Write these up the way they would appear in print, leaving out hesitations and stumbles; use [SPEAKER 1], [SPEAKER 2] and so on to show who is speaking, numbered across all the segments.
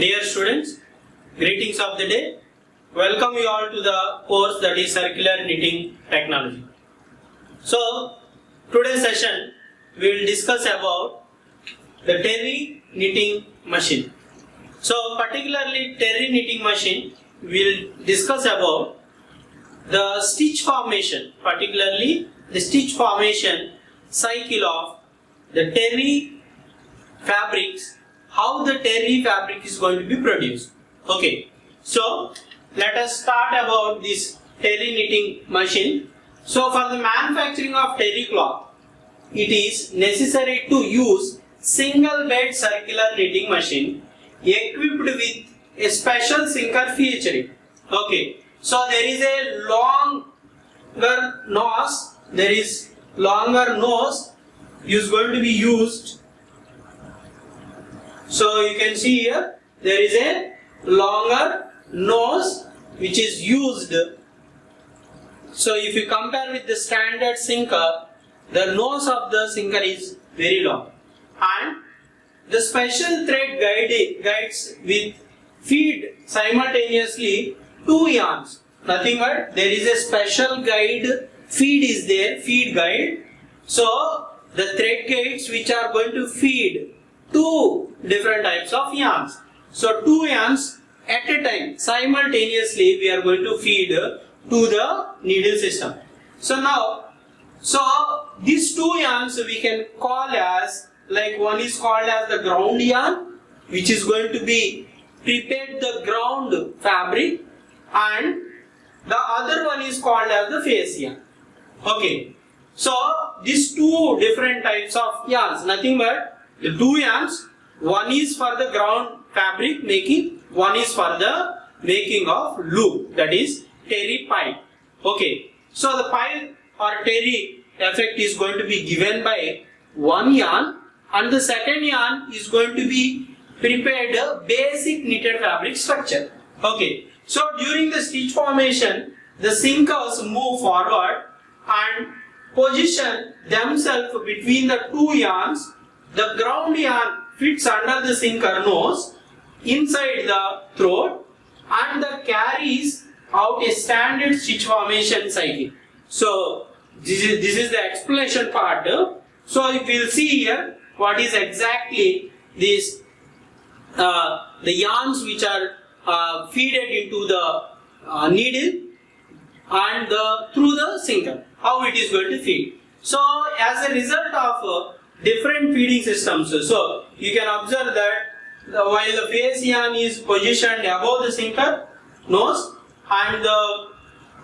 [SPEAKER 1] Dear students, greetings of the day. Welcome you all to the course that is Circular Knitting Technology. So, today's session we will discuss about the terry knitting machine. So, particularly terry knitting machine, we will discuss about the stitch formation, particularly the stitch formation cycle of the terry fabrics, how the terry fabric is going to be produced. Okay, so let us start about this terry knitting machine. So for the manufacturing of terry cloth, it is necessary to use single bed circular knitting machine equipped with a special sinker featuring. Okay, so there is a longer nose, is going to be used. So you can see here there is a longer nose which is used. So if you compare with the standard sinker, the nose of the sinker is very long, and the special thread guides with feed simultaneously two yarns. Nothing but there is a special guide, feed guide. So the thread guides which are going to feed two different types of yarns. So two yarns at a time simultaneously we are going to feed to the needle system. So now, these two yarns we can call as, like one is called as the ground yarn, which is going to be prepared the ground fabric, and the other one is called as the face yarn. Okay, so these two different types of yarns, nothing but the two yarns, one is for the ground fabric making, one is for the making of loop, that is terry pile. Okay, so the pile or terry effect is going to be given by one yarn, and the second yarn is going to be prepared a basic knitted fabric structure. Okay, so during the stitch formation, the sinkers move forward and position themselves between the two yarns. The ground yarn fits under the sinker nose inside the throat and the carries out a standard stitch formation cycle. So this is the explanation part. So if we will see here what is exactly this the yarns which are feeded into the needle and through the sinker, how it is going to feed. So as a result of different feeding systems, so you can observe that while the face yarn is positioned above the sinker nose and the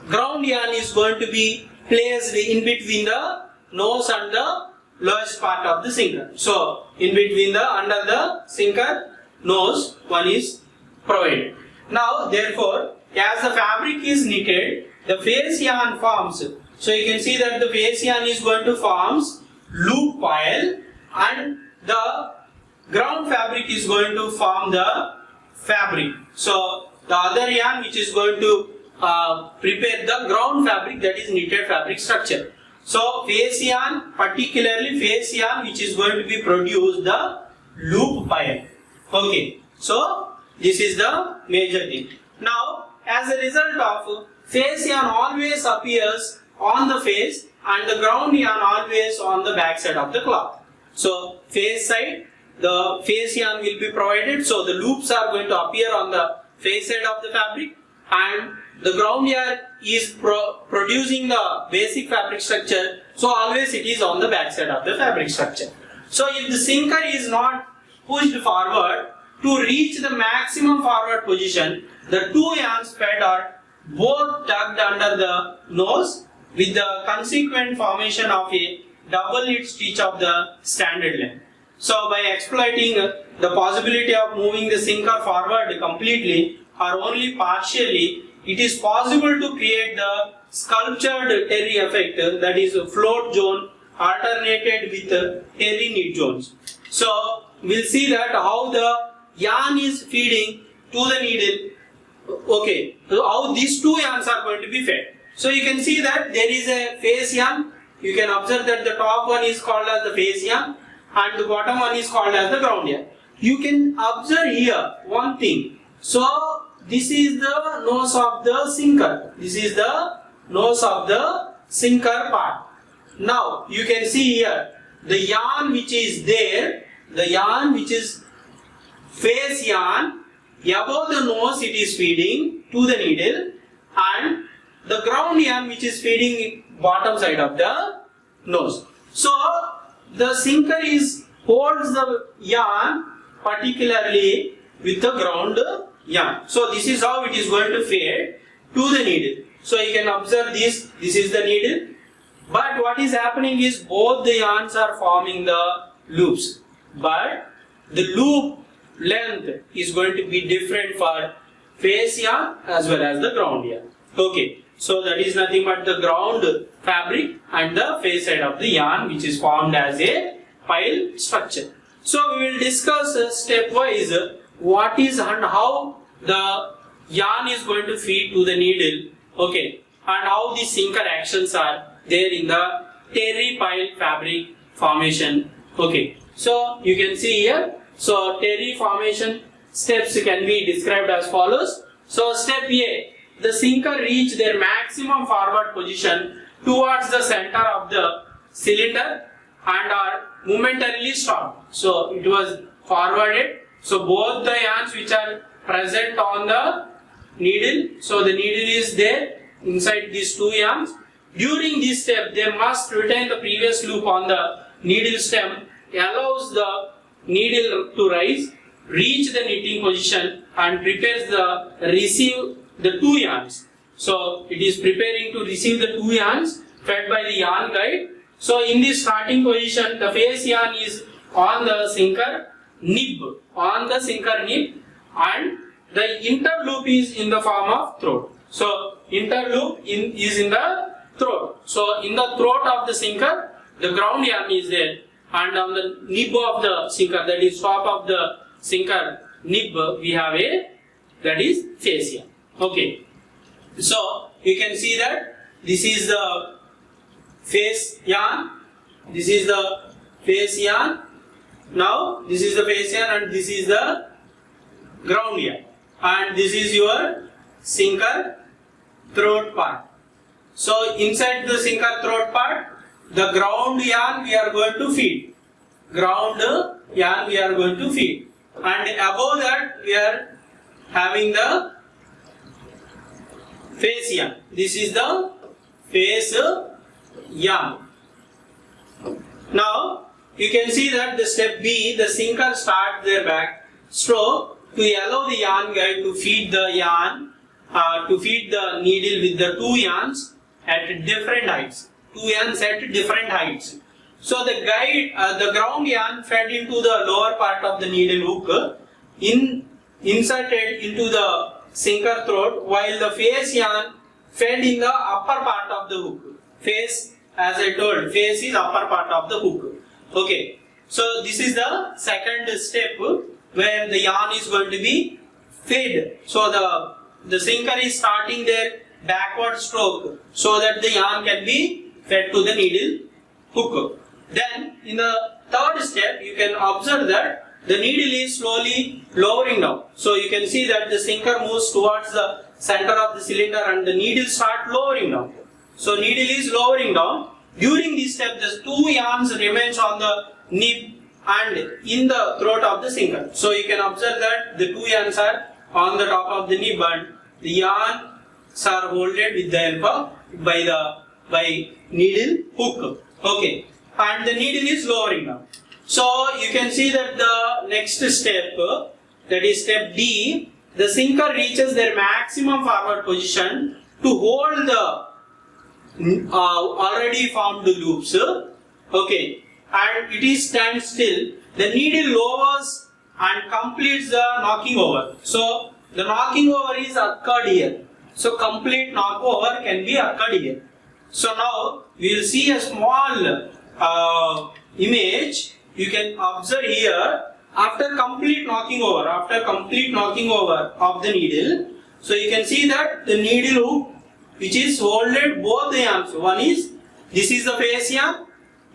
[SPEAKER 1] ground yarn is going to be placed in between the nose and the lowest part of the sinker. So in between under the sinker nose one is provided. Now therefore, as the fabric is knitted, the face yarn forms. So you can see that the face yarn is going to form loop pile, and the ground fabric is going to form the fabric. So the other yarn which is going to prepare the ground fabric, that is knitted fabric structure. So face yarn, particularly face yarn which is going to be produced the loop pile. Okay, so this is the major thing. Now as a result of face yarn always appears on the face and the ground yarn always on the back side of the cloth. So face side, the face yarn will be provided, so the loops are going to appear on the face side of the fabric, and the ground yarn is producing the basic fabric structure, so always it is on the back side of the fabric structure. So if the sinker is not pushed forward to reach the maximum forward position, the two yarns fed are both tucked under the nose with the consequent formation of a double knit stitch of the standard length. So by exploiting the possibility of moving the sinker forward completely or only partially, it is possible to create the sculptured terry effect, that is float zone alternated with terry knit zones. So we'll see that how the yarn is feeding to the needle. Okay, so how these two yarns are going to be fed. So you can see that there is a face yarn. You can observe that the top one is called as the face yarn and the bottom one is called as the ground yarn. you can observe here one thing. So this is the nose of the sinker. This is the nose of the sinker part. Now you can see here the yarn which is there, the yarn which is face yarn, above the nose it is feeding to the needle, and the ground yarn which is feeding bottom side of the nose. So the sinker holds the yarn particularly with the ground yarn. So this is how it is going to feed to the needle. So you can observe this is the needle, but what is happening is both the yarns are forming the loops, but the loop length is going to be different for face yarn as well as the ground yarn. Okay, so that is nothing but the ground fabric and the face side of the yarn which is formed as a pile structure. So we will discuss stepwise what is and how the yarn is going to feed to the needle, okay, and how the sinker actions are there in the terry pile fabric formation. Okay, so you can see here, so terry formation steps can be described as follows. So step A, the sinker reach their maximum forward position towards the center of the cylinder and are momentarily stopped. So it was forwarded. So both the yarns which are present on the needle, so the needle is there inside these two yarns. During this step, they must retain the previous loop on the needle stem, allows the needle to rise, reach the knitting position, and prepares the receive the two yarns. So it is preparing to receive the two yarns fed by the yarn guide. So in this starting position, the face yarn is on the sinker nib, and the interloop is in the form of throat. So interloop is in the throat. So in the throat of the sinker, the ground yarn is there, and on the nib of the sinker, that is top of the sinker nib, we have that is face yarn. Okay, so you can see that this is the face yarn, this is the face yarn. Now this is the face yarn and this is the ground yarn, and this is your sinker throat part. So inside the sinker throat part, the ground yarn we are going to feed. Ground yarn we are going to feed, and above that we are having the face yarn. This is the face yarn. Now you can see that the step B, the sinker starts their back stroke to allow the yarn guide to feed the yarn, to feed the needle with the two yarns at different heights. Two yarns at different heights. So the guide, the ground yarn fed into the lower part of the needle hook, inserted into the sinker throat, while the face yarn fed in the upper part of the hook. Face, as I told, face is upper part of the hook. Okay, so this is the second step where the yarn is going to be fed. So the sinker is starting their backward stroke so that the yarn can be fed to the needle hook. Then in the third step, you can observe that the needle is slowly lowering down. So you can see that the sinker moves towards the center of the cylinder and the needle start lowering down. So needle is lowering down. During this step, the two yarns remains on the nib and in the throat of the sinker. So you can observe that the two yarns are on the top of the nib and the yarns are holded with the help of by needle hook. Okay, and the needle is lowering down. So you can see that the next step, that is step D, the sinker reaches their maximum forward position to hold the already formed loops. Okay, and it is stand still. The needle lowers and completes the knocking over. So the knocking over is occurred here. So complete knockover can be occurred here. So now we will see a small image. You can observe here after complete knocking over of the needle. So you can see that the needle hook which is holded both the yarns. One is, this is the face yarn,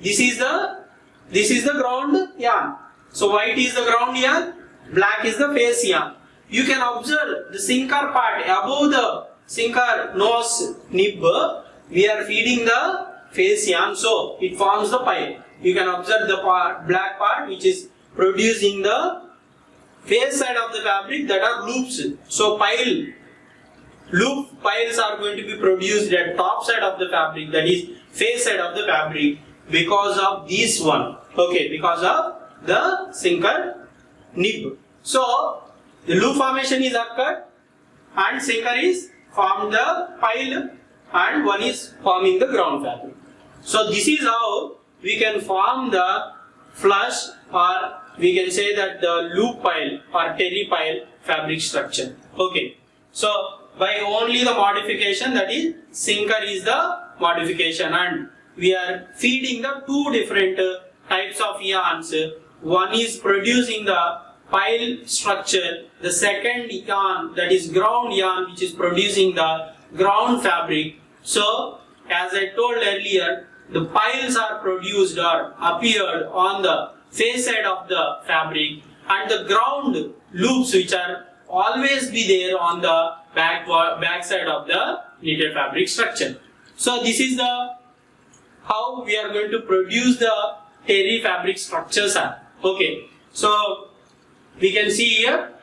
[SPEAKER 1] this is the ground yarn. So white is the ground yarn, black is the face yarn. You can observe the sinker part above the sinker nose nib. We are feeding the face yarn, so it forms the pile. You can observe the black part which is producing the face side of the fabric, that are loops. So loop piles are going to be produced at top side of the fabric, that is face side of the fabric, because of this one. Okay, because of the sinker nib. So the loop formation is occurred and sinker is formed the pile and one is forming the ground fabric. So this is how we can form the flush, or we can say that the loop pile or terry pile fabric structure. Okay, so by only the modification, that is sinker is the modification, and we are feeding the two different types of yarns. One is producing the pile structure, the second yarn, that is ground yarn, which is producing the ground fabric. So as I told earlier, the piles are produced or appeared on the face side of the fabric, and the ground loops which are always be there on the back side of the knitted fabric structure. So this is the how we are going to produce the terry fabric structures are. Okay, so we can see here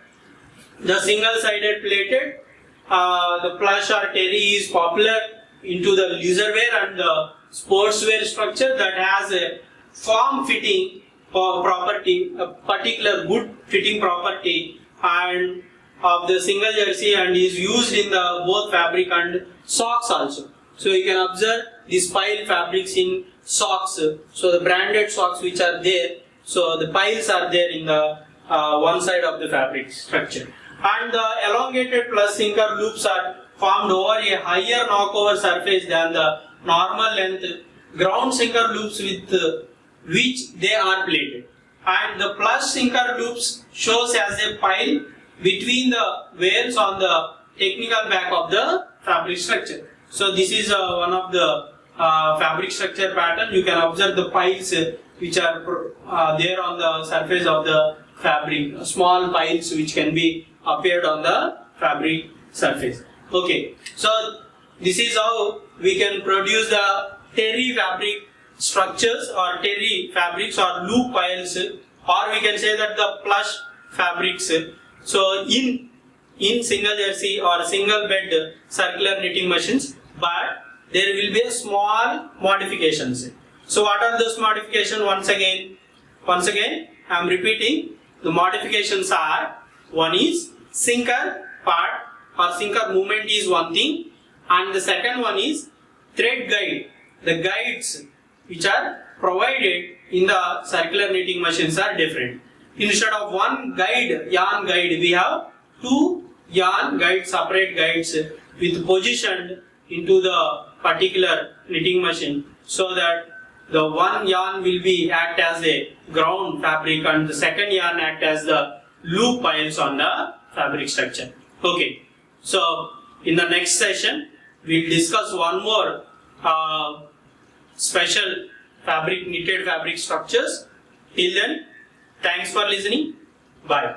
[SPEAKER 1] the single sided plated, the plush or terry is popular into the leisure wear and the sportswear structure that has a form fitting property, a particular good fitting property, and of the single jersey, and is used in the both fabric and socks also. So you can observe these pile fabrics in socks. So the branded socks which are there, so the piles are there in the one side of the fabric structure. And the elongated plus sinker loops are formed over a higher knockover surface than the normal length ground sinker loops with which they are plated. And the plus sinker loops shows as a pile between the wears on the technical back of the fabric structure. So this is one of the fabric structure pattern. You can observe the piles which are there on the surface of the fabric, small piles which can be appeared on the fabric surface. Okay, so this is how we can produce the terry fabric structures or terry fabrics or loop piles, or we can say that the plush fabrics. So in single jersey or single bed circular knitting machines, but there will be a small modifications. So what are those modifications? Once again I am repeating, the modifications are, one is sinker part or sinker movement is one thing, and the second one is thread guide. The guides which are provided in the circular knitting machines are different. Instead of one guide, yarn guide, we have two yarn guides, separate guides with positioned into the particular knitting machine, so that the one yarn will be act as a ground fabric and the second yarn act as the loop piles on the fabric structure. Okay, so in the next session we will discuss one more special knitted fabric structures. Till then, thanks for listening. Bye.